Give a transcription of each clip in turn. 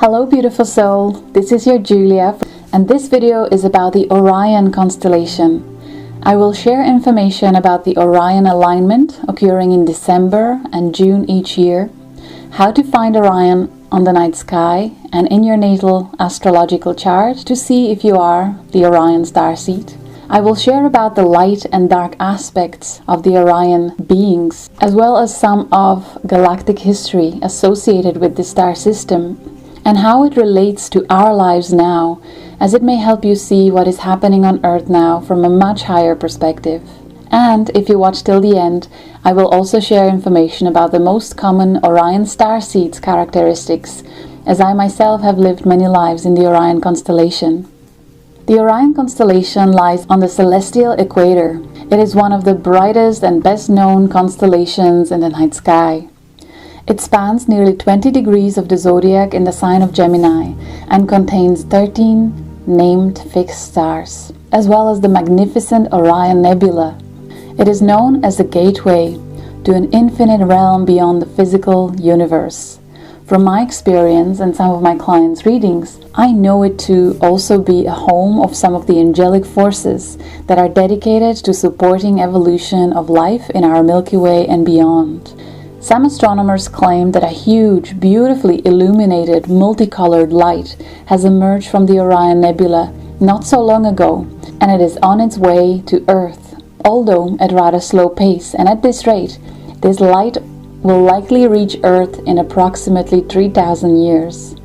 Hello beautiful soul, this is your Julia and this video is about the Orion constellation. I will share information about the Orion alignment occurring in December and June each year, how to find Orion on the night sky and in your natal astrological chart to see if you are the Orion Starseed. I will share about the light and dark aspects of the Orion beings, as well as some of galactic history associated with the star system and how it relates to our lives now, as it may help you see what is happening on Earth now from a much higher perspective. And if you watch till the end, I will also share information about the most common Orion Starseeds characteristics, as I myself have lived many lives in the Orion constellation. The Orion constellation lies on the celestial equator. It is one of the brightest and best known constellations in the night sky. It spans nearly 20 degrees of the zodiac in the sign of Gemini and contains 13 named fixed stars, as well as the magnificent Orion Nebula. It is known as the gateway to an infinite realm beyond the physical universe. From my experience and some of my clients' readings, I know it to also be a home of some of the angelic forces that are dedicated to supporting evolution of life in our Milky Way and beyond. Some astronomers claim that a huge, beautifully illuminated, multicolored light has emerged from the Orion Nebula not so long ago, and it is on its way to Earth, although at rather slow pace, and at this rate, this light will likely reach Earth in approximately 3,000 years.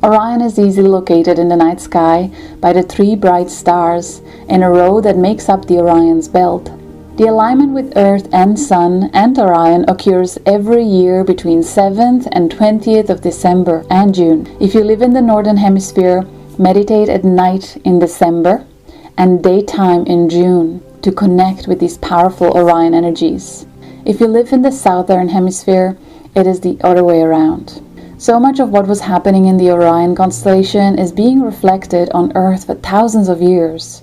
Orion is easily located in the night sky by the three bright stars in a row that makes up the Orion's belt. The alignment with Earth and Sun and Orion occurs every year between 7th and 20th of December and June. If you live in the Northern Hemisphere, meditate at night in December and daytime in June to connect with these powerful Orion energies. If you live in the Southern Hemisphere, it is the other way around. So much of what was happening in the Orion constellation is being reflected on Earth for thousands of years.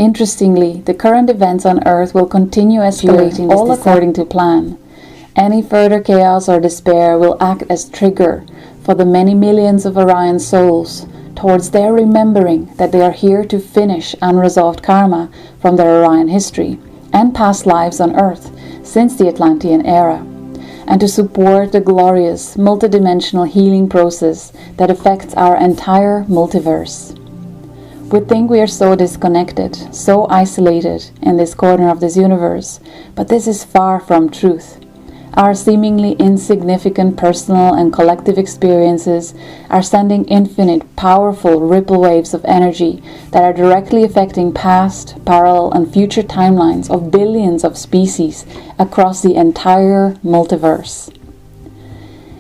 Interestingly, the current events on Earth will continue escalating all according to plan. Any further chaos or despair will act as trigger for the many millions of Orion souls towards their remembering that they are here to finish unresolved karma from their Orion history and past lives on Earth since the Atlantean era, and to support the glorious multidimensional healing process that affects our entire multiverse. We think we are so disconnected, so isolated in this corner of this universe, but this is far from truth. Our seemingly insignificant personal and collective experiences are sending infinite, powerful ripple waves of energy that are directly affecting past, parallel, and future timelines of billions of species across the entire multiverse.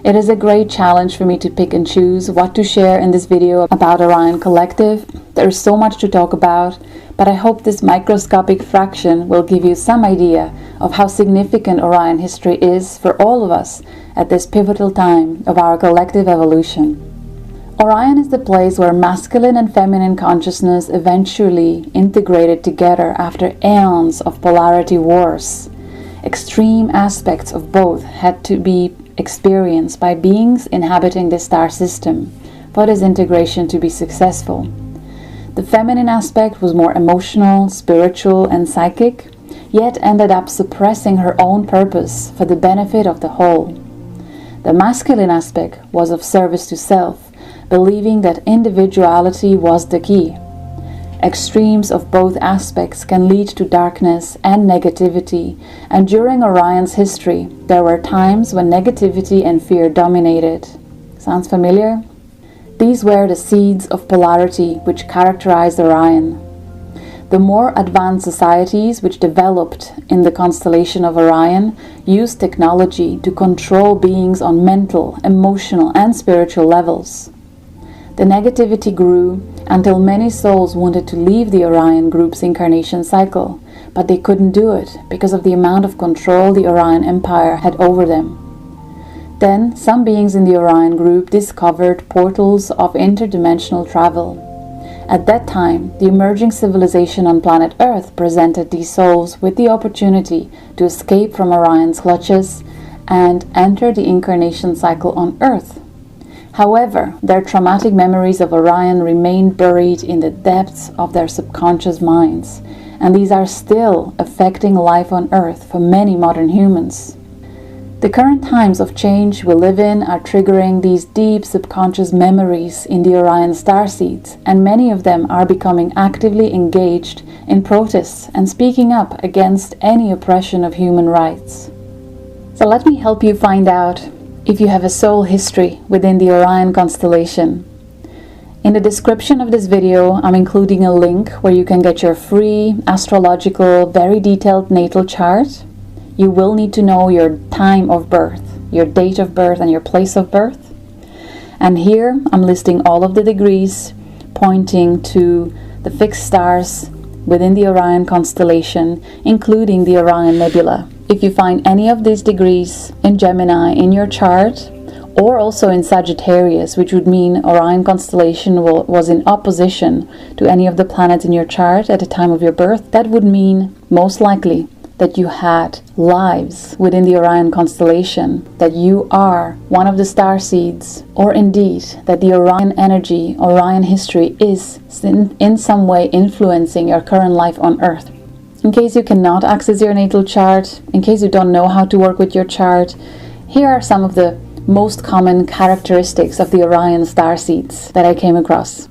It is a great challenge for me to pick and choose what to share in this video about Orion Collective. There is so much to talk about, but I hope this microscopic fraction will give you some idea of how significant Orion history is for all of us at this pivotal time of our collective evolution. Orion is the place where masculine and feminine consciousness eventually integrated together after aeons of polarity wars. Extreme aspects of both had to be experienced by beings inhabiting this star system for this integration to be successful. The feminine aspect was more emotional, spiritual, and psychic, yet ended up suppressing her own purpose for the benefit of the whole. The masculine aspect was of service to self, believing that individuality was the key. Extremes of both aspects can lead to darkness and negativity, and during Orion's history, there were times when negativity and fear dominated. Sounds familiar? These were the seeds of polarity which characterized Orion. The more advanced societies which developed in the constellation of Orion used technology to control beings on mental, emotional, and spiritual levels. The negativity grew until many souls wanted to leave the Orion group's incarnation cycle, but they couldn't do it because of the amount of control the Orion Empire had over them. Then, some beings in the Orion group discovered portals of interdimensional travel. At that time, the emerging civilization on planet Earth presented these souls with the opportunity to escape from Orion's clutches and enter the incarnation cycle on Earth. However, their traumatic memories of Orion remain buried in the depths of their subconscious minds, and these are still affecting life on Earth for many modern humans. The current times of change we live in are triggering these deep subconscious memories in the Orion Starseeds, and many of them are becoming actively engaged in protests and speaking up against any oppression of human rights. So let me help you find out if you have a soul history within the Orion constellation. In the description of this video, I'm including a link where you can get your free astrological, very detailed natal chart. You will need to know your time of birth, your date of birth and your place of birth. And here I'm listing all of the degrees pointing to the fixed stars within the Orion constellation, including the Orion Nebula. If you find any of these degrees in Gemini in your chart, or also in Sagittarius, which would mean Orion constellation was in opposition to any of the planets in your chart at the time of your birth, that would mean most likely that you had lives within the Orion constellation, that you are one of the starseeds, or indeed that the Orion energy, Orion history is in some way influencing your current life on Earth. In case you cannot access your natal chart, in case you don't know how to work with your chart, here are some of the most common characteristics of the Orion starseeds that I came across.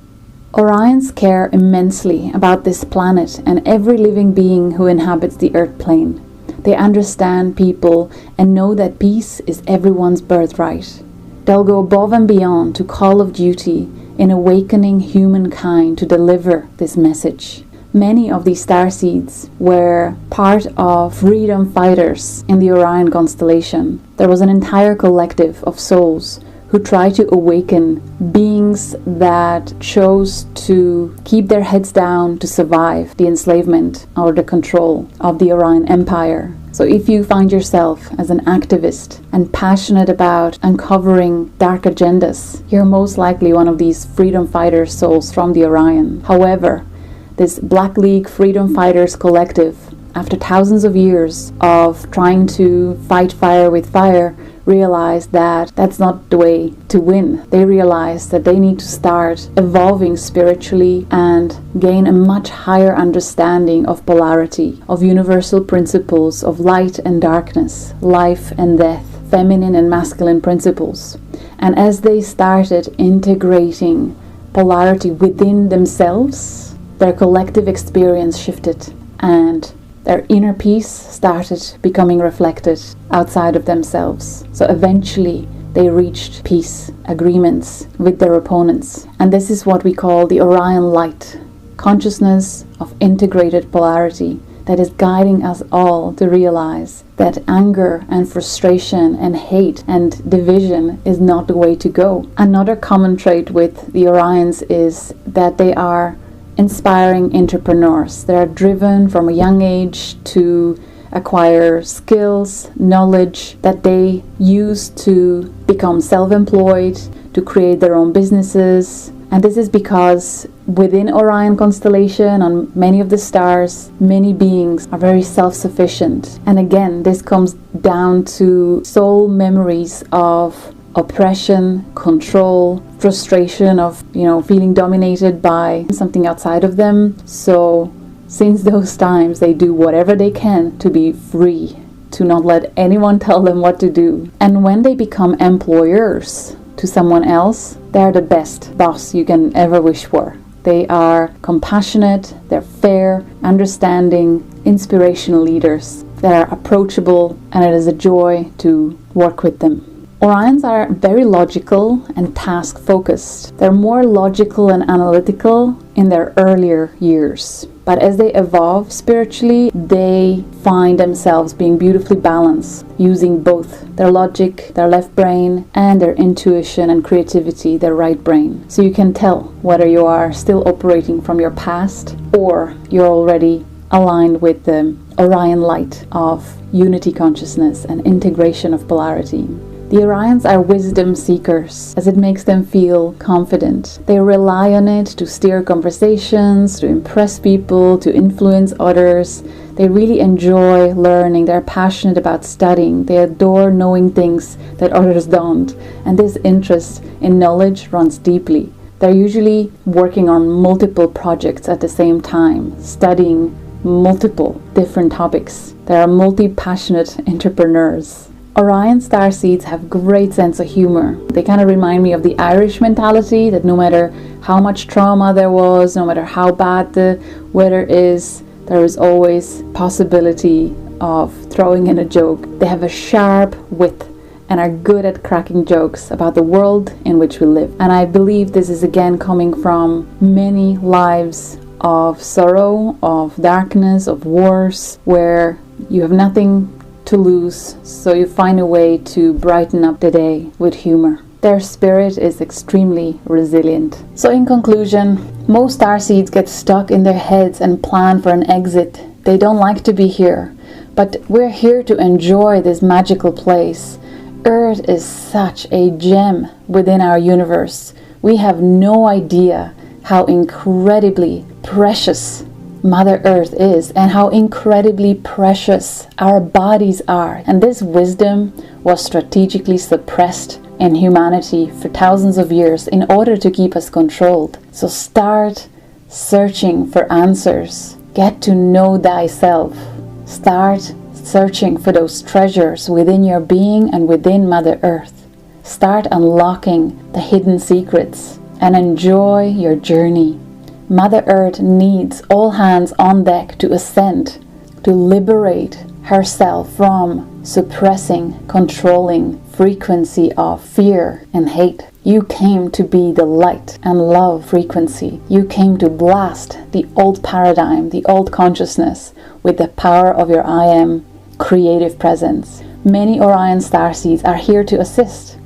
Orions care immensely about this planet and every living being who inhabits the Earth plane. They understand people and know that peace is everyone's birthright. They'll go above and beyond to call of duty in awakening humankind to deliver this message. Many of these starseeds were part of freedom fighters in the Orion constellation. There was an entire collective of souls who tried to awaken beings that chose to keep their heads down to survive the enslavement or the control of the Orion Empire. So if you find yourself as an activist and passionate about uncovering dark agendas, you're most likely one of these freedom fighter souls from the Orion. However, this Black League Freedom Fighters collective, after thousands of years of trying to fight fire with fire, realized that that's not the way to win. They realized that they need to start evolving spiritually and gain a much higher understanding of polarity, of universal principles of light and darkness, life and death, feminine and masculine principles. And as they started integrating polarity within themselves, their collective experience shifted and their inner peace started becoming reflected outside of themselves. So eventually they reached peace agreements with their opponents. And this is what we call the Orion light, consciousness of integrated polarity that is guiding us all to realize that anger and frustration and hate and division is not the way to go. Another common trait with the Orions is that they are inspiring entrepreneurs. They are driven from a young age to acquire skills, knowledge that they use to become self-employed, to create their own businesses. And this is because within Orion constellation, on many of the stars, many beings are very self-sufficient. And again, this comes down to soul memories of oppression, control, frustration of, feeling dominated by something outside of them. So since those times, they do whatever they can to be free, to not let anyone tell them what to do. And when they become employers to someone else, they're the best boss you can ever wish for. They are compassionate, they're fair, understanding, inspirational leaders that are approachable, and it is a joy to work with them. Orions are very logical and task-focused. They're more logical and analytical in their earlier years. But as they evolve spiritually, they find themselves being beautifully balanced, using both their logic, their left brain, and their intuition and creativity, their right brain. So you can tell whether you are still operating from your past or you're already aligned with the Orion light of unity consciousness and integration of polarity. The Orions are wisdom seekers, as it makes them feel confident. They rely on it to steer conversations, to impress people, to influence others. They really enjoy learning. They're passionate about studying. They adore knowing things that others don't. And this interest in knowledge runs deeply. They're usually working on multiple projects at the same time, studying multiple different topics. They are multi-passionate entrepreneurs. Orion Starseeds have great sense of humor. They kind of remind me of the Irish mentality that no matter how much trauma there was, no matter how bad the weather is, there is always possibility of throwing in a joke. They have a sharp wit and are good at cracking jokes about the world in which we live. And I believe this is again coming from many lives of sorrow, of darkness, of wars, where you have nothing to lose, so you find a way to brighten up the day with humor. Their spirit is extremely resilient. So in conclusion, most starseeds get stuck in their heads and plan for an exit. They don't like to be here, but we're here to enjoy this magical place. Earth is such a gem within our universe. We have no idea how incredibly precious Mother Earth is and how incredibly precious our bodies are. And this wisdom was strategically suppressed in humanity for thousands of years in order to keep us controlled. So start searching for answers. Get to know thyself. Start searching for those treasures within your being and within Mother Earth. Start unlocking the hidden secrets and enjoy your journey. Mother Earth needs all hands on deck to ascend, to liberate herself from suppressing, controlling frequency of fear and hate. You came to be the light and love frequency. You came to blast the old paradigm, the old consciousness with the power of your I Am creative presence. Many Orion Starseeds are here to assist.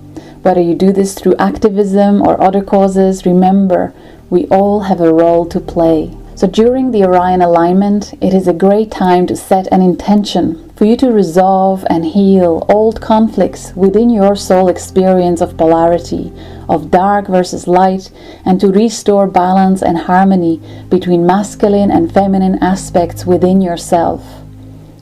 Whether you do this through activism or other causes, remember, we all have a role to play. So during the Orion alignment, it is a great time to set an intention for you to resolve and heal old conflicts within your soul experience of polarity, of dark versus light, and to restore balance and harmony between masculine and feminine aspects within yourself.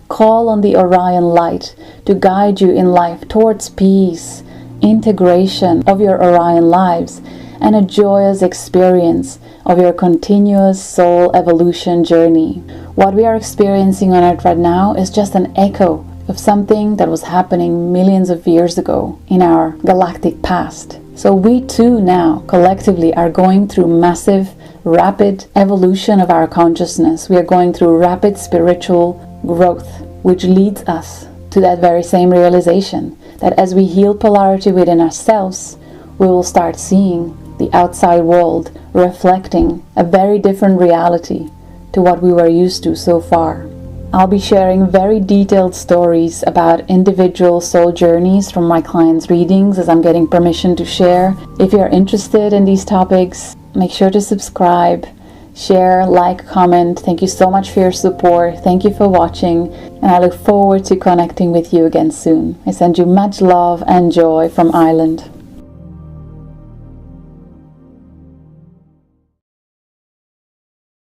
Call on the Orion light to guide you in life towards peace, integration of your Orion lives, and a joyous experience of your continuous soul evolution journey. What we are experiencing on Earth right now is just an echo of something that was happening millions of years ago in our galactic past. So we too now collectively are going through massive, rapid evolution of our consciousness. We are going through rapid spiritual growth, which leads us to that very same realization that as we heal polarity within ourselves, we will start seeing the outside world reflecting a very different reality to what we were used to so far. I'll be sharing very detailed stories about individual soul journeys from my clients' readings as I'm getting permission to share. If you're interested in these topics, make sure to subscribe, share, like, comment. Thank you so much for your support. Thank you for watching, and I look forward to connecting with you again soon. I send you much love and joy from Ireland.